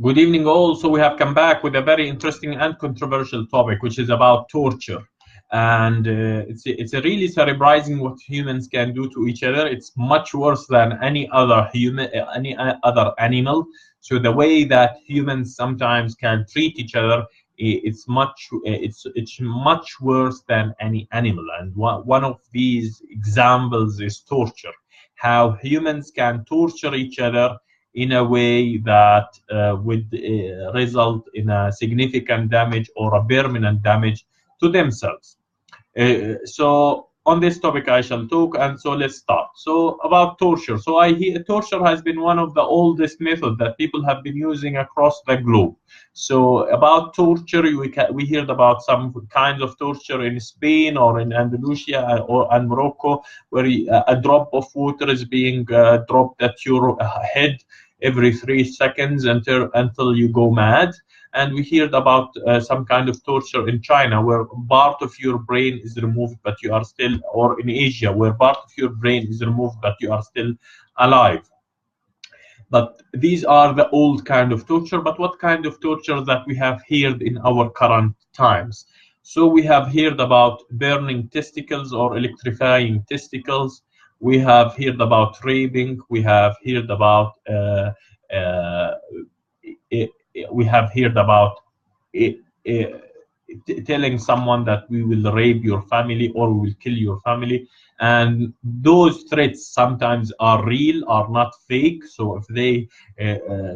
Good evening all. So we have come back with a very interesting and controversial topic, which is about torture. And it's a really surprising what humans can do to each other. It's much worse than any other human, any other animal. So the way that humans sometimes can treat each other, it's much worse than any animal. And one of these examples is torture. How humans can torture each other in a way that would result in a significant damage or a permanent damage to themselves. So on this topic I shall talk, and so let's start. So about torture. So I hear torture has been one of the oldest methods that people have been using across the globe. So about torture, we heard about some kinds of torture in Spain or in Andalusia and Morocco, where a drop of water is being dropped at your head every 3 seconds until you go mad. And we heard about some kind of torture in China, where part of your brain is removed, but you are still, or in Asia, where part of your brain is removed, but you are still alive. But these are the old kind of torture. But what kind of torture that we have heard in our current times? So we have heard about burning testicles or electrifying testicles. We have heard about raping. We have heard about we have heard about telling someone that we will rape your family or we will kill your family. And those threats sometimes are real, are not fake. So if they,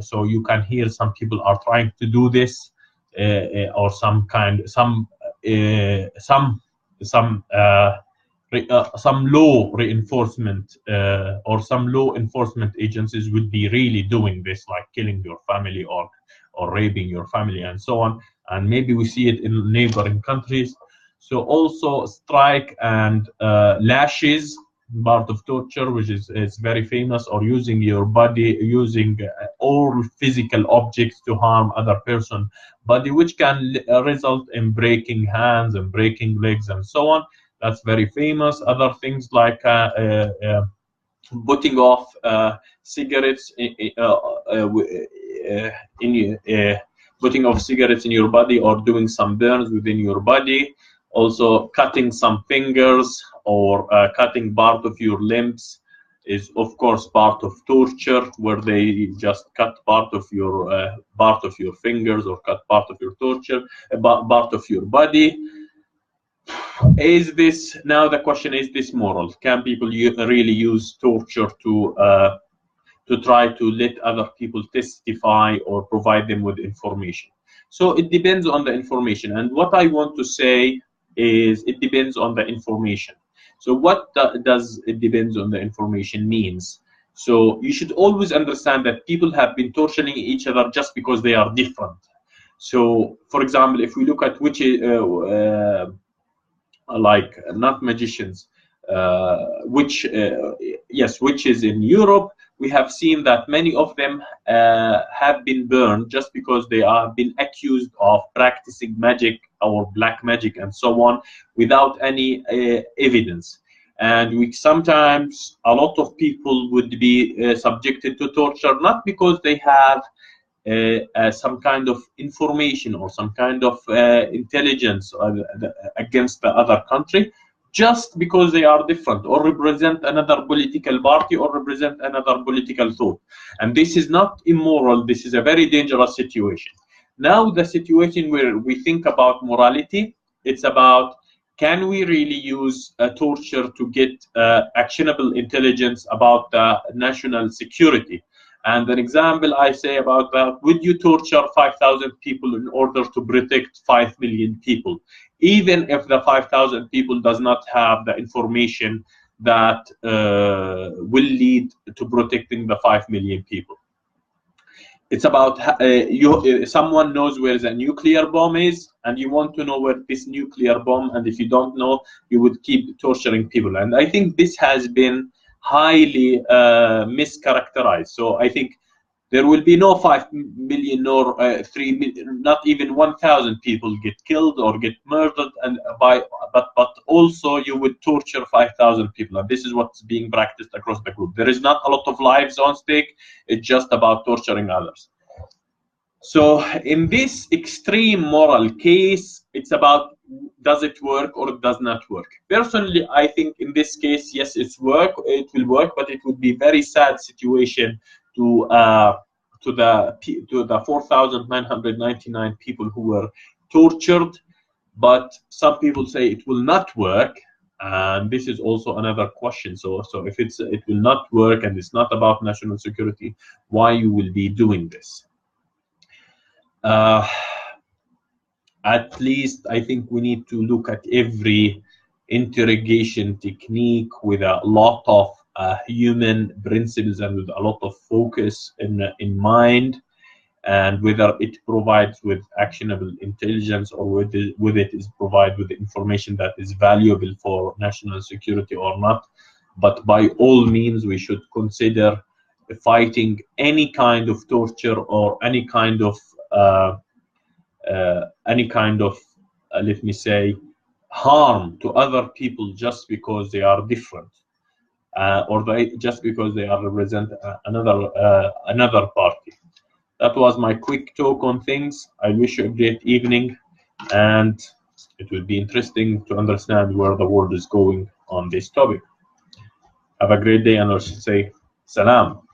so you can hear some people are trying to do this, or some law reinforcement or some law enforcement agencies would be really doing this, like killing your family or raping your family and so on. And maybe we see it in neighboring countries. So also strike and lashes, part of torture, which is very famous, or using your body, using all physical objects to harm other person body, which can result in breaking hands and breaking legs and so on. That's very famous. Other things like putting off cigarettes putting off cigarettes in your body, or doing some burns within your body. Also, cutting some fingers or cutting part of your limbs is, of course, part of torture, where they just cut part of your fingers, or cut part of your part of your body. Is this, now the question, is this moral? Can people really use torture to try to let other people testify or provide them with information? So it depends on the information. And what I want to say is, it depends on the information. So what does it depends on the information means? So you should always understand that people have been torturing each other just because they are different. So for example, if we look at witches, like not magicians, witches in Europe, we have seen that many of them have been burned just because they have been accused of practicing magic or black magic and so on, without any evidence. And sometimes a lot of people would be subjected to torture, not because they have some kind of information or some kind of intelligence against the other country, just because they are different or represent another political party or represent another political thought. And this is not immoral. This is a very dangerous situation. Now, the situation where we think about morality, it's about, can we really use torture to get actionable intelligence about national security? And an example I say about that: would you torture 5,000 people in order to protect 5 million people, even if the 5,000 people does not have the information that will lead to protecting the 5 million people? It's about someone knows where the nuclear bomb is, and you want to know where this nuclear bomb, and if you don't know, you would keep torturing people. And I think this has been highly mischaracterized. So I think there will be no 5 million nor 3 million, not even 1,000 people get killed or get murdered, and but also you would torture 5,000 people, and this is what's being practiced across the globe. There is not a lot of lives on stake. It's just about torturing others. So in this extreme moral case, it's about does it work or it does not work. Personally, I think in this case, yes, it will work, but it would be very sad situation to the 4,999 people who were tortured. But some people say it will not work, and this is also another question. So if it will not work and it's not about national security, why you will be doing this? At least I think we need to look at every interrogation technique with a lot of human principles and with a lot of focus in mind, and whether it provides with actionable intelligence or whether it is provided with information that is valuable for national security or not. But by all means, we should consider fighting any kind of torture or any kind of let me say, harm to other people just because they are different, or just because they are represent another party. That was my quick talk on things. I wish you a great evening, and it will be interesting to understand where the world is going on this topic. Have a great day, and I should say, salam.